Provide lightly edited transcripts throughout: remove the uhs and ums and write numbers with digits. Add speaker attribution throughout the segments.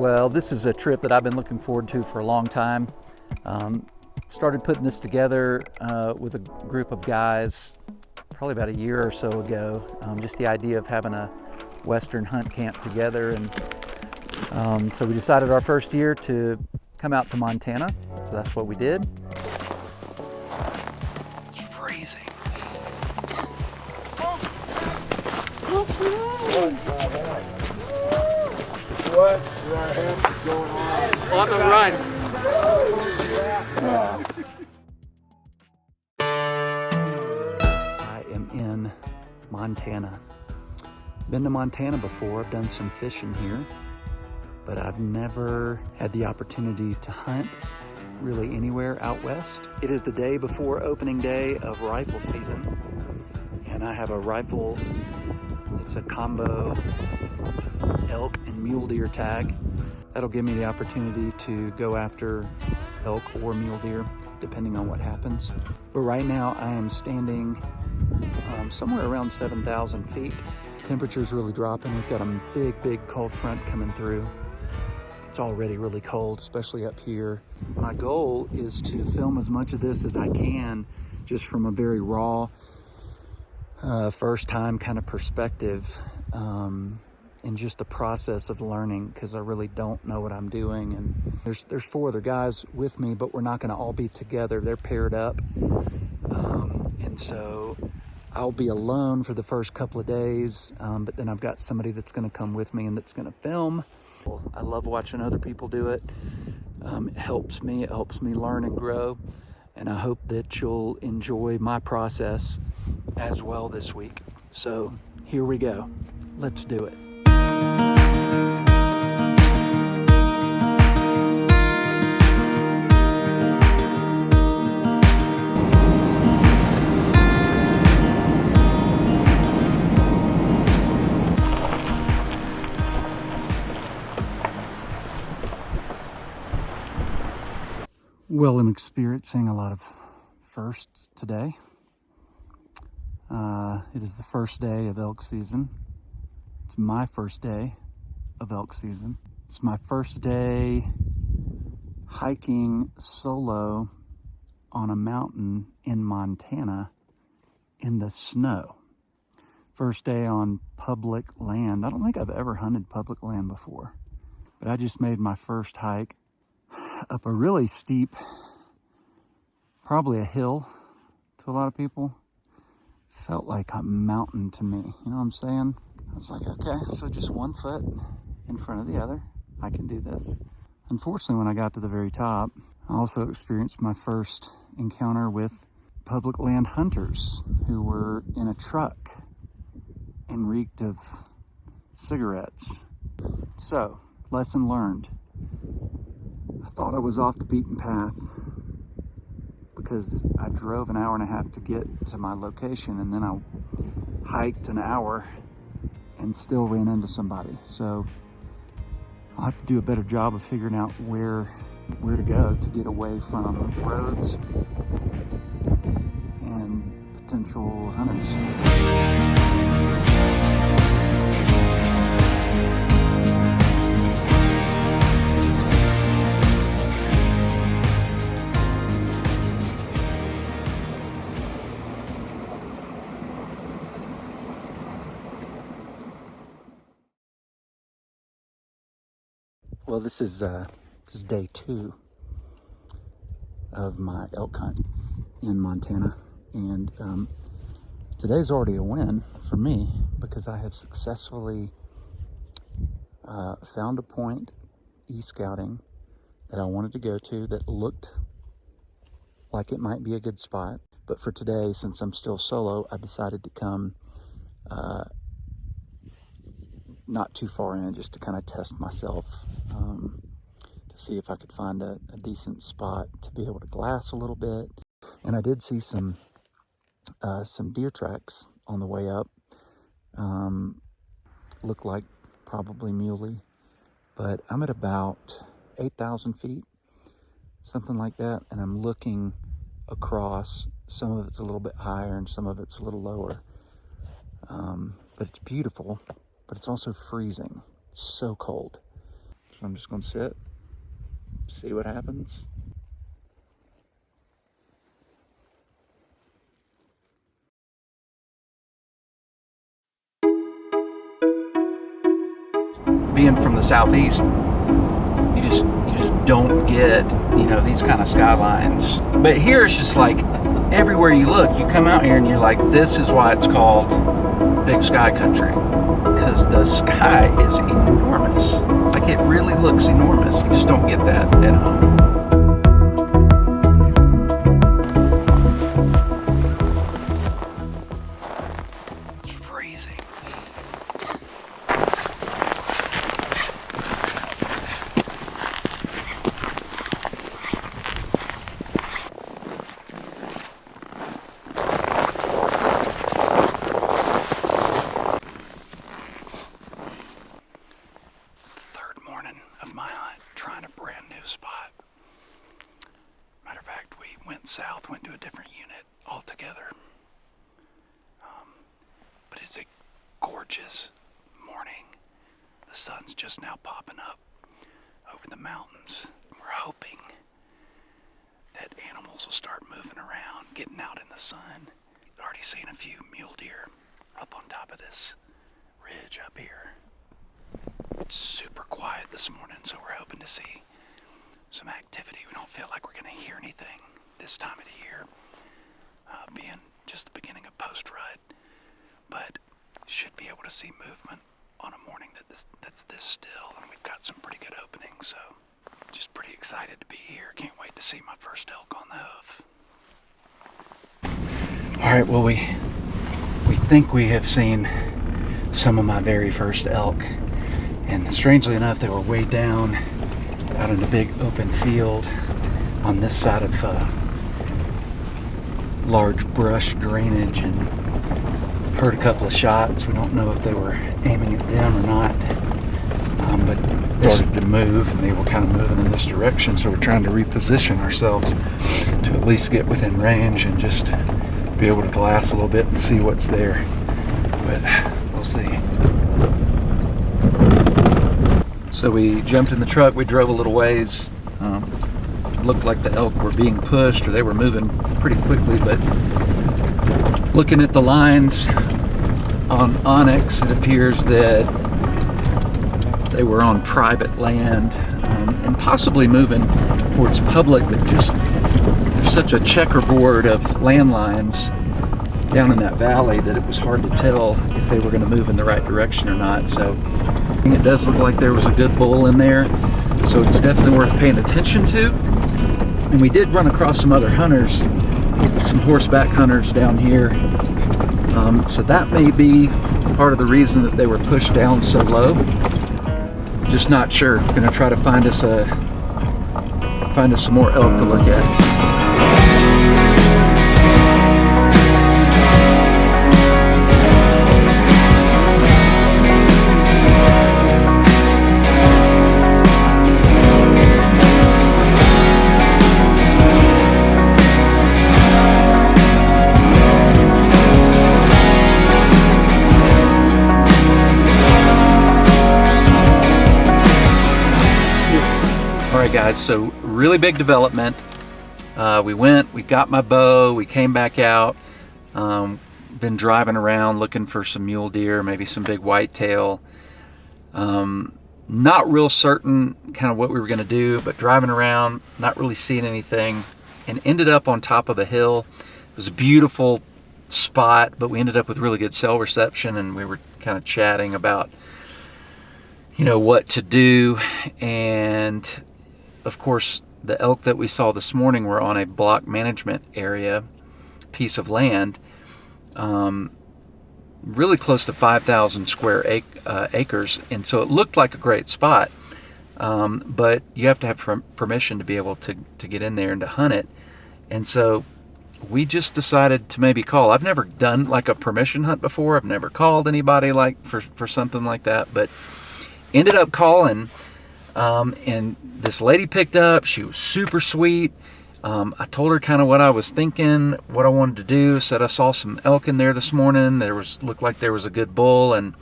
Speaker 1: Well, this is a trip that I've been looking forward to for a long time. Started putting this together with a group of guys probably about a year or so ago. Just the idea of having a Western hunt camp together, and so we decided our first year to come out to Montana. So that's what we did. It's freezing.
Speaker 2: What the heck is going on?
Speaker 1: On the run. I am in Montana. Been to Montana before. I've done some fishing here, but I've never had the opportunity to hunt really anywhere out west. It is the day before opening day of rifle season, and I have a rifle. It's a combo elk and mule deer tag. That'll give me the opportunity to go after elk or mule deer, depending on what happens. But right now I am standing somewhere around 7,000 feet. Temperature's really dropping. We've got a big cold front coming through. It's already really cold, especially up here. My goal is to film as much of this as I can, just from a very raw, first time kind of perspective, and just the process of learning, because I really don't know what I'm doing. And there's 4 other guys with me, but we're not going to all be together. They're paired up, and so I'll be alone for the first couple of days, but then I've got somebody that's going to come with me and that's going to film. I love watching other people do it. It helps me learn and grow, and I hope that you'll enjoy my process as well this week. So here we go. Let's do it. Well, I'm experiencing a lot of firsts today. It is the first day of elk season. It's my first day of elk season. It's my first day hiking solo on a mountain in Montana in the snow. First day on public land. I don't think I've ever hunted public land before, but I just made my first hike up a really steep, probably a hill to a lot of people. Felt like a mountain to me, you know what I'm saying? I was like, okay, so just 1 foot in front of the other. I can do this. Unfortunately, when I got to the very top, I also experienced my first encounter with public land hunters who were in a truck and reeked of cigarettes. So, lesson learned. I thought I was off the beaten path because I drove an hour and a half to get to my location, and then I hiked an hour and still ran into somebody. So I'll have to do a better job of figuring out where to go to get away from roads and potential hunters. Well, this is day 2 of my elk hunt in Montana, and today's already a win for me because I have successfully found a point e-scouting that I wanted to go to that looked like it might be a good spot. But for today, since I'm still solo, I decided to come not too far in, just to kind of test myself, to see if I could find a decent spot to be able to glass a little bit. And I did see some deer tracks on the way up. Looked like probably muley, but I'm at about 8,000 feet, something like that, and I'm looking across. Some of it's a little bit higher and some of it's a little lower, but it's beautiful. But it's also freezing. It's so cold. So I'm just gonna sit, see what happens. Being from the southeast, you just don't get, you know, these kind of skylines. But here it's just like everywhere you look, you come out here and you're like, this is why it's called Big Sky Country, because the sky is enormous. Like, it really looks enormous. You just don't get that at home. It's freezing. Of my hunt, trying a brand new spot. Matter of fact, we went south, went to a different unit altogether. But it's a gorgeous morning. The sun's just now popping up over the mountains. We're hoping that animals will start moving around, getting out in the sun. Already seen a few mule deer up on top of this ridge up here. It's super quiet this morning, so we're hoping to see some activity. We don't feel like we're going to hear anything this time of the year, being just the beginning of post-rut, but should be able to see movement on a morning that's this still, and we've got some pretty good openings, so just pretty excited to be here. Can't wait to see my first elk on the hoof. All right, well, we think we have seen some of my very first elk. And strangely enough, they were way down out in a big open field on this side of large brush drainage, and heard a couple of shots. We don't know if they were aiming at them or not, but they started to move, and they were kind of moving in this direction, so we're trying to reposition ourselves to at least get within range and just be able to glass a little bit and see what's there, but we'll see. So we jumped in the truck, we drove a little ways. Looked like the elk were being pushed, or they were moving pretty quickly, but looking at the lines on Onyx, it appears that they were on private land, and possibly moving towards public, but just there's such a checkerboard of landlines down in that valley that it was hard to tell if they were going to move in the right direction or not. So it does look like there was a good bull in there, so it's definitely worth paying attention to. And we did run across some other hunters, some horseback hunters down here, so that may be part of the reason that they were pushed down so low. Just not sure. Going to try to find us some more elk to look at. Alright guys, so really big development. We got my bow, we came back out, been driving around looking for some mule deer, maybe some big whitetail. Not real certain kind of what we were going to do, but driving around, not really seeing anything, and ended up on top of a hill. It was a beautiful spot, but we ended up with really good cell reception, and we were kind of chatting about, you know, what to do. And of course, the elk that we saw this morning were on a block management area, piece of land, really close to 5,000 square acres, and so it looked like a great spot, but you have to have permission to be able to get in there and to hunt it. And so we just decided to maybe call. I've never done like a permission hunt before. I've never called anybody like for something like that, but ended up calling. And this lady picked up. She was super sweet. I told her kind of what I was thinking, what I wanted to do. Said I saw some elk in there this morning. Looked like there was a good bull, and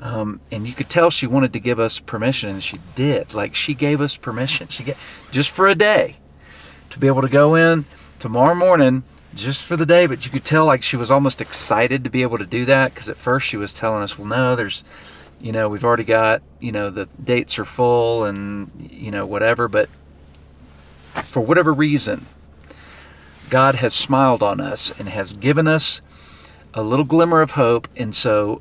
Speaker 1: And you could tell she wanted to give us permission, and she did. Like, she gave us permission. Just for a day to be able to go in tomorrow morning, just for the day. But you could tell like she was almost excited to be able to do that, because at first she was telling us, well, no, there's, we've already got, the dates are full and, whatever. But for whatever reason, God has smiled on us and has given us a little glimmer of hope. And so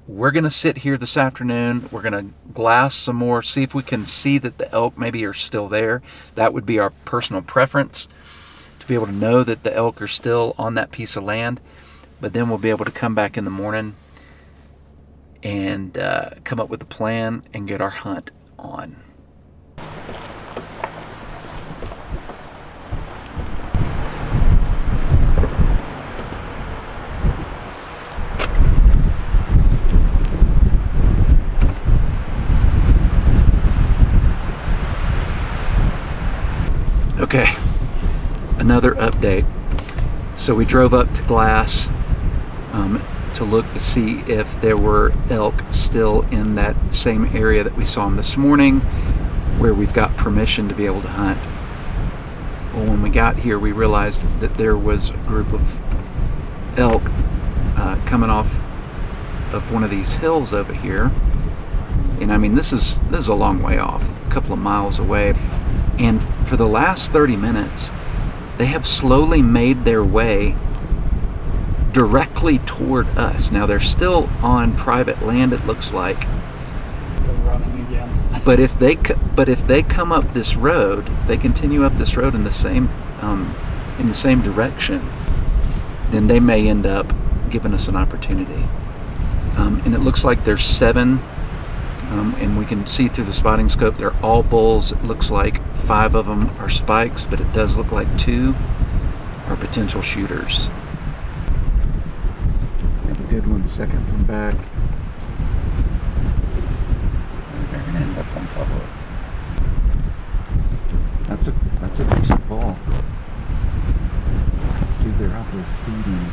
Speaker 1: we're going to sit here this afternoon. We're going to glass some more, see if we can see that the elk maybe are still there. That would be our personal preference, to be able to know that the elk are still on that piece of land. But then we'll be able to come back in the morning and come up with a plan and get our hunt on. Okay, another update. So we drove up to Glass to look to see if there were elk still in that same area that we saw them this morning, where we've got permission to be able to hunt. Well, when we got here, we realized that there was a group of elk coming off of one of these hills over here. And I mean, this is a long way off. It's a couple of miles away. And for the last 30 minutes, they have slowly made their way directly toward us. Now they're still on private land, it looks like.
Speaker 3: They're running again.
Speaker 1: But if they come up this road, they continue up this road in the same direction, then they may end up giving us an opportunity. And it looks like there's 7. And we can see through the spotting scope, they're all bulls. It looks like 5 of them are spikes, but it does look like 2 are potential shooters. Have a good one second from back. They're gonna end up on public. That's a decent bull. Dude, they're out there feeding.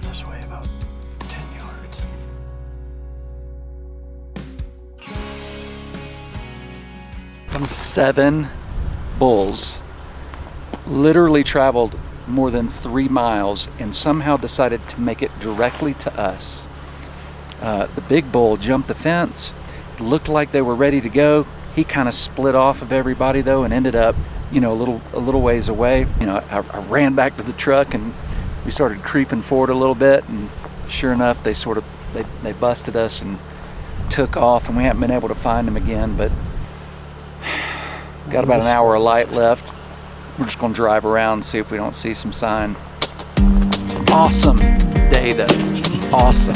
Speaker 1: This way about 10 yards. 7 bulls literally traveled more than 3 miles and somehow decided to make it directly to us. The big bull jumped the fence. It looked like they were ready to go. He kind of split off of everybody though and ended up, a little ways away. I ran back to the truck and we started creeping forward a little bit, and sure enough, they busted us and took off, and we haven't been able to find them again. But got about an hour of light left. We're just gonna drive around and see if we don't see some sign. Awesome day though, awesome.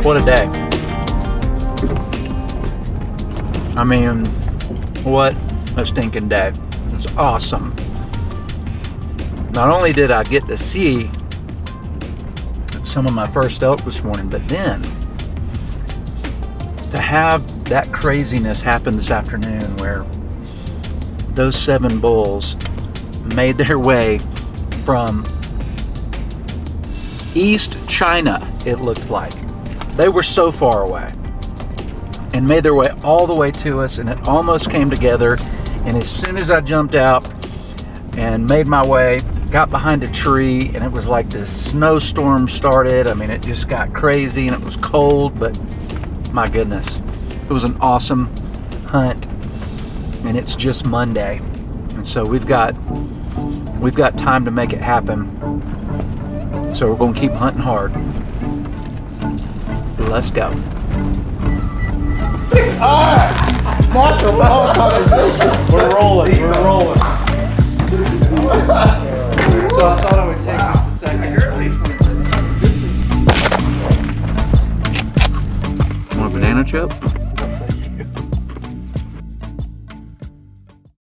Speaker 1: What a day. I mean, what a stinking day. It's awesome. Not only did I get to see some of my first elk this morning, but then to have that craziness happen this afternoon where those 7 bulls made their way from East China, it looked like. They were so far away, and made their way all the way to us, and it almost came together. And as soon as I jumped out and made my way, got behind a tree, and it was like this snowstorm started. I mean, it just got crazy, and it was cold, but my goodness, it was an awesome hunt. And it's just Monday, and so we've got time to make it happen. So we're going to keep hunting hard. Let's go.
Speaker 2: Not the long conversation.
Speaker 3: We're rolling. So I thought I would take just a second.
Speaker 1: Want a banana chip?